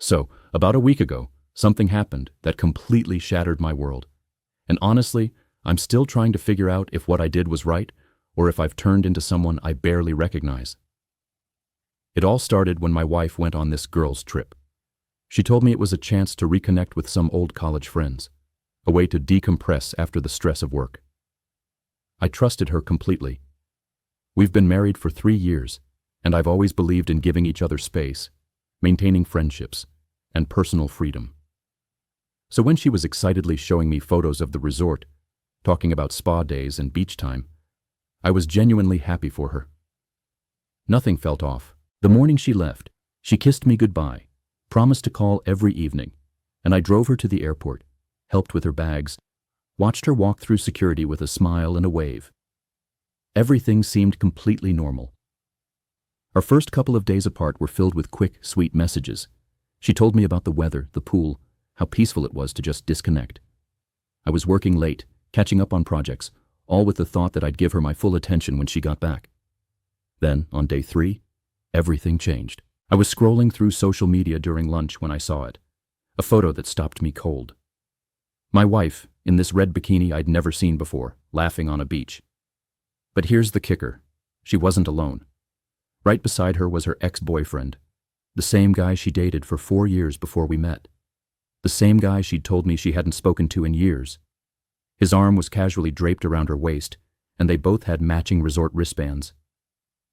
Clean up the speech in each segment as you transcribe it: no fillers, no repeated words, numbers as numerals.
So, about a week ago, something happened that completely shattered my world. And honestly, I'm still trying to figure out if what I did was right or if I've turned into someone I barely recognize. It all started when my wife went on this girls' trip. She told me it was a chance to reconnect with some old college friends, a way to decompress after the stress of work. I trusted her completely. We've been married for 3 years, and I've always believed in giving each other space, maintaining friendships, and personal freedom. So when she was excitedly showing me photos of the resort, talking about spa days and beach time, I was genuinely happy for her. Nothing felt off. The morning she left, she kissed me goodbye, promised to call every evening, and I drove her to the airport, helped with her bags, watched her walk through security with a smile and a wave. Everything seemed completely normal. Our first couple of days apart were filled with quick, sweet messages. She told me about the weather, the pool, how peaceful it was to just disconnect. I was working late, catching up on projects, all with the thought that I'd give her my full attention when she got back. Then, on day 3, everything changed. I was scrolling through social media during lunch when I saw it, a photo that stopped me cold. My wife, in this red bikini I'd never seen before, laughing on a beach. But here's the kicker. She wasn't alone. Right beside her was her ex-boyfriend, the same guy she dated for 4 years before we met. The same guy she'd told me she hadn't spoken to in years. His arm was casually draped around her waist, and they both had matching resort wristbands.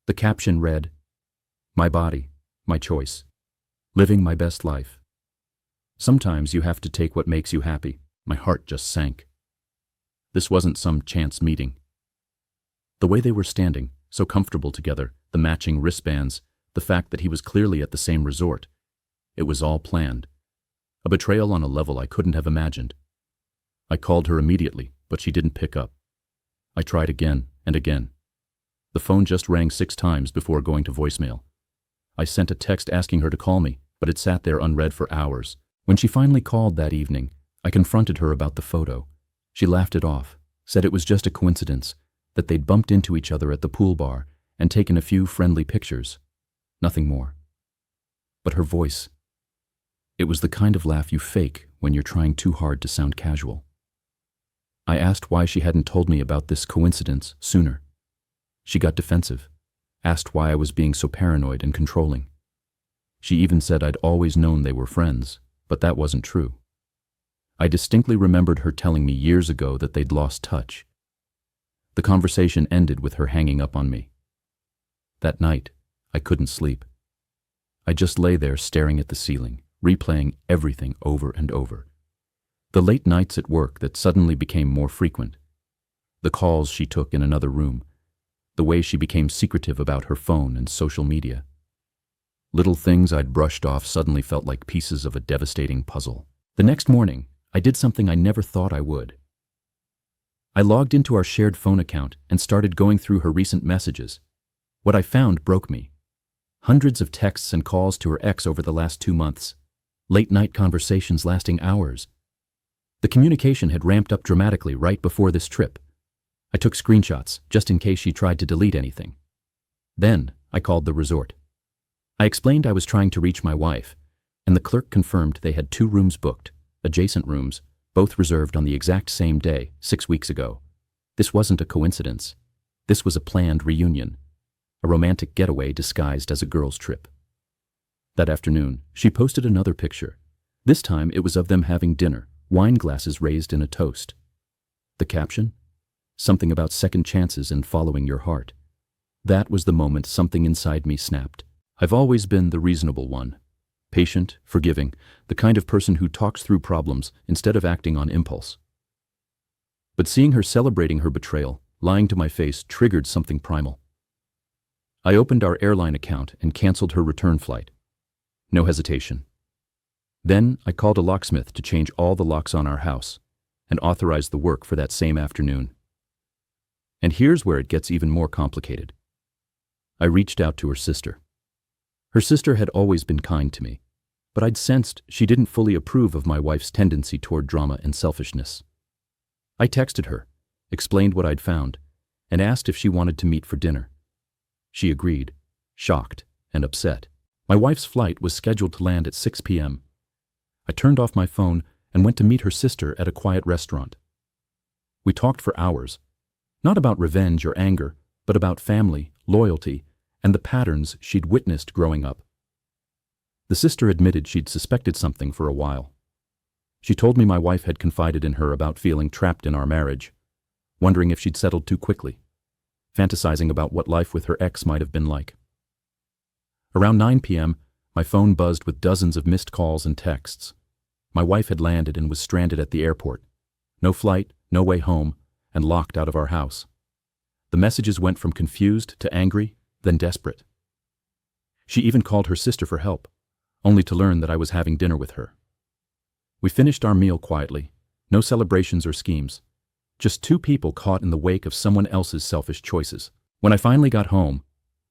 The caption read, "My body, my choice. Living my best life. Sometimes you have to take what makes you happy." My heart just sank. This wasn't some chance meeting. The way they were standing, so comfortable together, the matching wristbands, the fact that he was clearly at the same resort. It was all planned. A betrayal on a level I couldn't have imagined. I called her immediately, but she didn't pick up. I tried again and again. The phone just rang 6 times before going to voicemail. I sent a text asking her to call me, but it sat there unread for hours. When she finally called that evening, I confronted her about the photo. She laughed it off, said it was just a coincidence, that they'd bumped into each other at the pool bar and taken a few friendly pictures. Nothing more. But her voice, it was the kind of laugh you fake when you're trying too hard to sound casual. I asked why she hadn't told me about this coincidence sooner. She got defensive, asked why I was being so paranoid and controlling. She even said I'd always known they were friends, but that wasn't true. I distinctly remembered her telling me years ago that they'd lost touch. The conversation ended with her hanging up on me. That night, I couldn't sleep. I just lay there staring at the ceiling, replaying everything over and over. The late nights at work that suddenly became more frequent. The calls she took in another room. The way she became secretive about her phone and social media. Little things I'd brushed off suddenly felt like pieces of a devastating puzzle. The next morning, I did something I never thought I would. I logged into our shared phone account and started going through her recent messages. What I found broke me. Hundreds of texts and calls to her ex over the last 2 months. Late-night conversations lasting hours. The communication had ramped up dramatically right before this trip. I took screenshots, just in case she tried to delete anything. Then, I called the resort. I explained I was trying to reach my wife, and the clerk confirmed they had 2 rooms booked, adjacent rooms, both reserved on the exact same day, 6 weeks ago. This wasn't a coincidence. This was a planned reunion, a romantic getaway disguised as a girls' trip. That afternoon, she posted another picture. This time it was of them having dinner, wine glasses raised in a toast. The caption? Something about second chances and following your heart. That was the moment something inside me snapped. I've always been the reasonable one. Patient, forgiving, the kind of person who talks through problems instead of acting on impulse. But seeing her celebrating her betrayal, lying to my face, triggered something primal. I opened our airline account and canceled her return flight. No hesitation. Then I called a locksmith to change all the locks on our house and authorized the work for that same afternoon. And here's where it gets even more complicated. I reached out to her sister. Her sister had always been kind to me, but I'd sensed she didn't fully approve of my wife's tendency toward drama and selfishness. I texted her, explained what I'd found, and asked if she wanted to meet for dinner. She agreed, shocked and upset. My wife's flight was scheduled to land at 6 p.m. I turned off my phone and went to meet her sister at a quiet restaurant. We talked for hours, not about revenge or anger, but about family, loyalty, and the patterns she'd witnessed growing up. The sister admitted she'd suspected something for a while. She told me my wife had confided in her about feeling trapped in our marriage, wondering if she'd settled too quickly, fantasizing about what life with her ex might have been like. Around 9 p.m., my phone buzzed with dozens of missed calls and texts. My wife had landed and was stranded at the airport. No flight, no way home, and locked out of our house. The messages went from confused to angry, then desperate. She even called her sister for help, only to learn that I was having dinner with her. We finished our meal quietly, no celebrations or schemes, just two people caught in the wake of someone else's selfish choices. When I finally got home,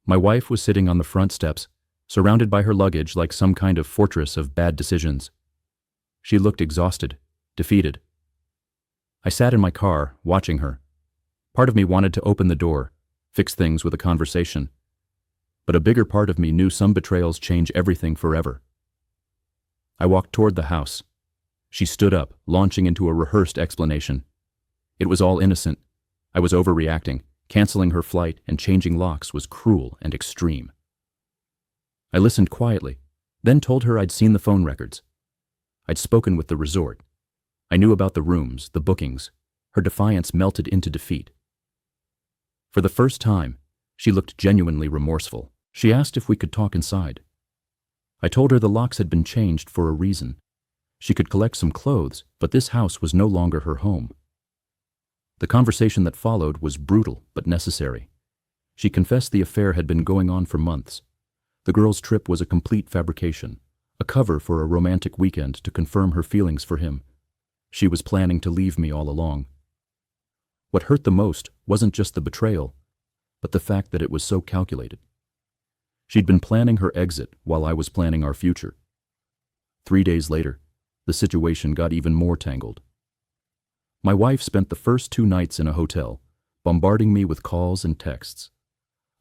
my wife was sitting on the front steps, surrounded by her luggage like some kind of fortress of bad decisions. She looked exhausted, defeated. I sat in my car, watching her. Part of me wanted to open the door, fix things with a conversation. But a bigger part of me knew some betrayals change everything forever. I walked toward the house. She stood up, launching into a rehearsed explanation. It was all innocent. I was overreacting. Canceling her flight and changing locks was cruel and extreme. I listened quietly, then told her I'd seen the phone records. I'd spoken with the resort. I knew about the rooms, the bookings. Her defiance melted into defeat. For the first time, she looked genuinely remorseful. She asked if we could talk inside. I told her the locks had been changed for a reason. She could collect some clothes, but this house was no longer her home. The conversation that followed was brutal but necessary. She confessed the affair had been going on for months. The girl's trip was a complete fabrication, a cover for a romantic weekend to confirm her feelings for him. She was planning to leave me all along. What hurt the most wasn't just the betrayal, but the fact that it was so calculated. She'd been planning her exit while I was planning our future. 3 days later, the situation got even more tangled. My wife spent the first 2 nights in a hotel, bombarding me with calls and texts.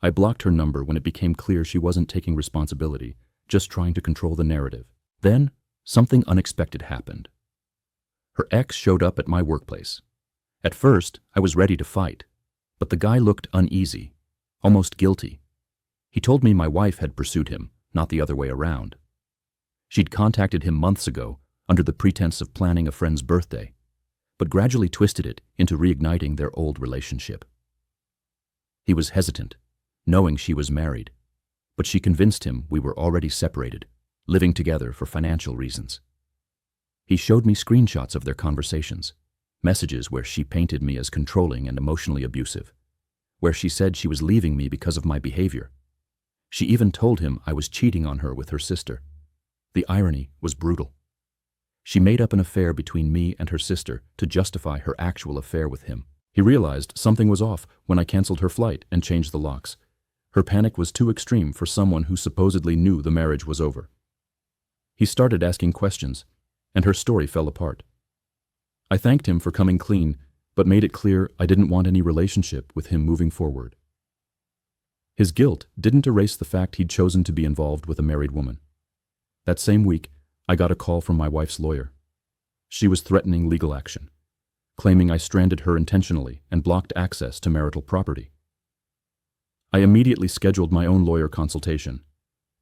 I blocked her number when it became clear she wasn't taking responsibility, just trying to control the narrative. Then, something unexpected happened. Her ex showed up at my workplace. At first, I was ready to fight, but the guy looked uneasy, almost guilty. He told me my wife had pursued him, not the other way around. She'd contacted him months ago under the pretense of planning a friend's birthday, but gradually twisted it into reigniting their old relationship. He was hesitant, knowing she was married, but she convinced him we were already separated, living together for financial reasons. He showed me screenshots of their conversations, messages where she painted me as controlling and emotionally abusive, where she said she was leaving me because of my behavior. She even told him I was cheating on her with her sister. The irony was brutal. She made up an affair between me and her sister to justify her actual affair with him. He realized something was off when I canceled her flight and changed the locks. Her panic was too extreme for someone who supposedly knew the marriage was over. He started asking questions, and her story fell apart. I thanked him for coming clean, but made it clear I didn't want any relationship with him moving forward. His guilt didn't erase the fact he'd chosen to be involved with a married woman. That same week, I got a call from my wife's lawyer. She was threatening legal action, claiming I stranded her intentionally and blocked access to marital property. I immediately scheduled my own lawyer consultation.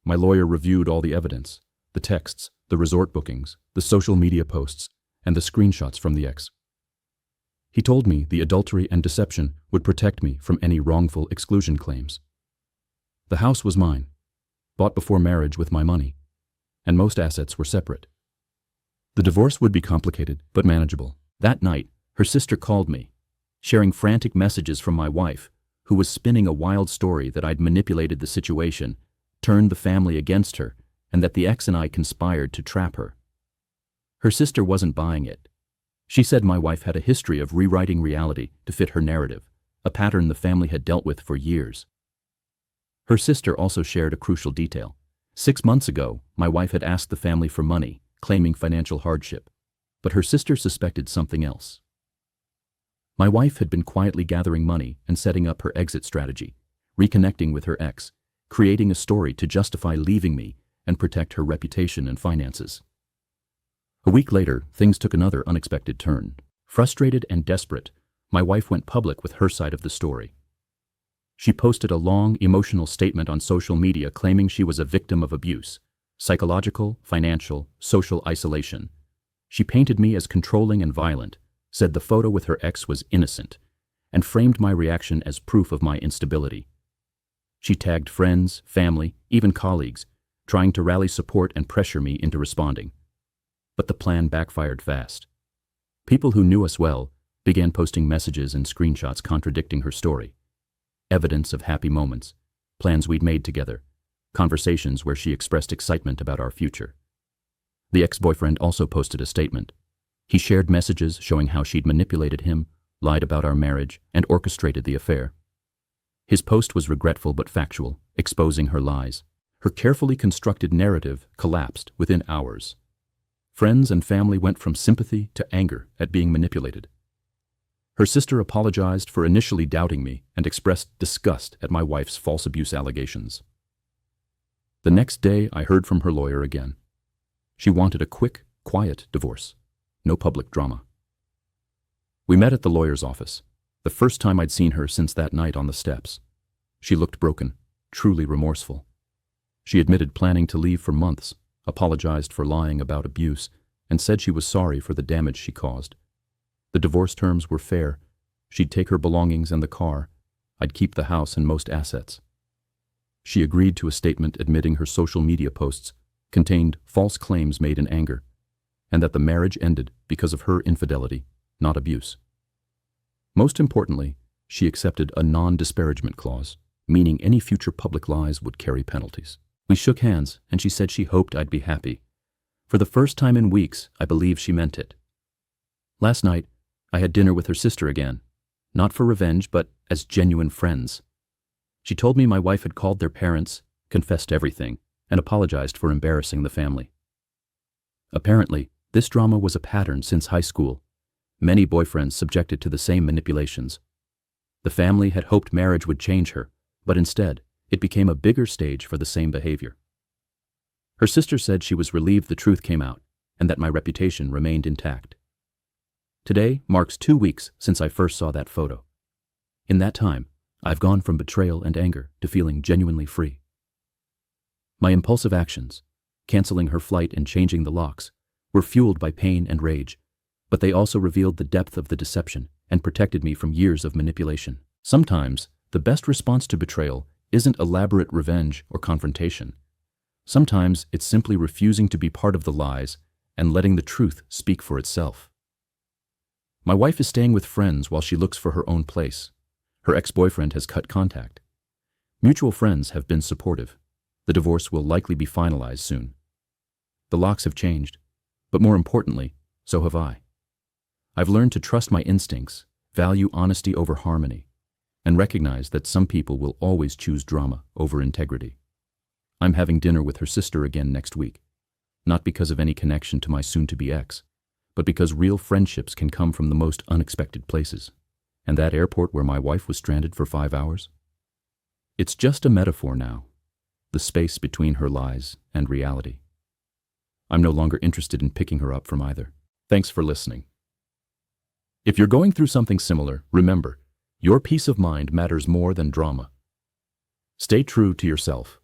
My lawyer reviewed all the evidence, the texts, the resort bookings, the social media posts, and the screenshots from the ex. He told me the adultery and deception would protect me from any wrongful exclusion claims. The house was mine, bought before marriage with my money, and most assets were separate. The divorce would be complicated but manageable. That night, her sister called me, sharing frantic messages from my wife, who was spinning a wild story that I'd manipulated the situation, turned the family against her, and that the ex and I conspired to trap her. Her sister wasn't buying it. She said my wife had a history of rewriting reality to fit her narrative, a pattern the family had dealt with for years. Her sister also shared a crucial detail. 6 months ago, my wife had asked the family for money, claiming financial hardship, but her sister suspected something else. My wife had been quietly gathering money and setting up her exit strategy, reconnecting with her ex, creating a story to justify leaving me and protect her reputation and finances. A week later, things took another unexpected turn. Frustrated and desperate, my wife went public with her side of the story. She posted a long, emotional statement on social media claiming she was a victim of abuse, psychological, financial, social isolation. She painted me as controlling and violent, said the photo with her ex was innocent, and framed my reaction as proof of my instability. She tagged friends, family, even colleagues, trying to rally support and pressure me into responding. But the plan backfired fast. People who knew us well began posting messages and screenshots contradicting her story. Evidence of happy moments, plans we'd made together, conversations where she expressed excitement about our future. The ex-boyfriend also posted a statement. He shared messages showing how she'd manipulated him, lied about our marriage, and orchestrated the affair. His post was regretful but factual, exposing her lies. Her carefully constructed narrative collapsed within hours. Friends and family went from sympathy to anger at being manipulated. Her sister apologized for initially doubting me and expressed disgust at my wife's false abuse allegations. The next day, I heard from her lawyer again. She wanted a quick, quiet divorce. No public drama. We met at the lawyer's office, the first time I'd seen her since that night on the steps. She looked broken, truly remorseful. She admitted planning to leave for months, apologized for lying about abuse, and said she was sorry for the damage she caused. The divorce terms were fair. She'd take her belongings and the car. I'd keep the house and most assets. She agreed to a statement admitting her social media posts contained false claims made in anger, and that the marriage ended because of her infidelity, not abuse. Most importantly, she accepted a non-disparagement clause, meaning any future public lies would carry penalties. We shook hands, and she said she hoped I'd be happy. For the first time in weeks, I believe she meant it. Last night, I had dinner with her sister again, not for revenge, but as genuine friends. She told me my wife had called their parents, confessed everything, and apologized for embarrassing the family. Apparently, this drama was a pattern since high school. Many boyfriends subjected to the same manipulations. The family had hoped marriage would change her, but instead, it became a bigger stage for the same behavior. Her sister said she was relieved the truth came out, and that my reputation remained intact. Today marks 2 weeks since I first saw that photo. In that time, I've gone from betrayal and anger to feeling genuinely free. My impulsive actions, canceling her flight and changing the locks, were fueled by pain and rage, but they also revealed the depth of the deception and protected me from years of manipulation. Sometimes, the best response to betrayal isn't elaborate revenge or confrontation. Sometimes it's simply refusing to be part of the lies and letting the truth speak for itself. My wife is staying with friends while she looks for her own place. Her ex-boyfriend has cut contact. Mutual friends have been supportive. The divorce will likely be finalized soon. The locks have changed, but more importantly, so have I. I've learned to trust my instincts, value honesty over harmony, and recognize that some people will always choose drama over integrity. I'm having dinner with her sister again next week, not because of any connection to my soon-to-be ex, but because real friendships can come from the most unexpected places. And that airport where my wife was stranded for 5 hours? It's just a metaphor now, the space between her lies and reality. I'm no longer interested in picking her up from either. Thanks for listening. If you're going through something similar, remember, your peace of mind matters more than drama. Stay true to yourself.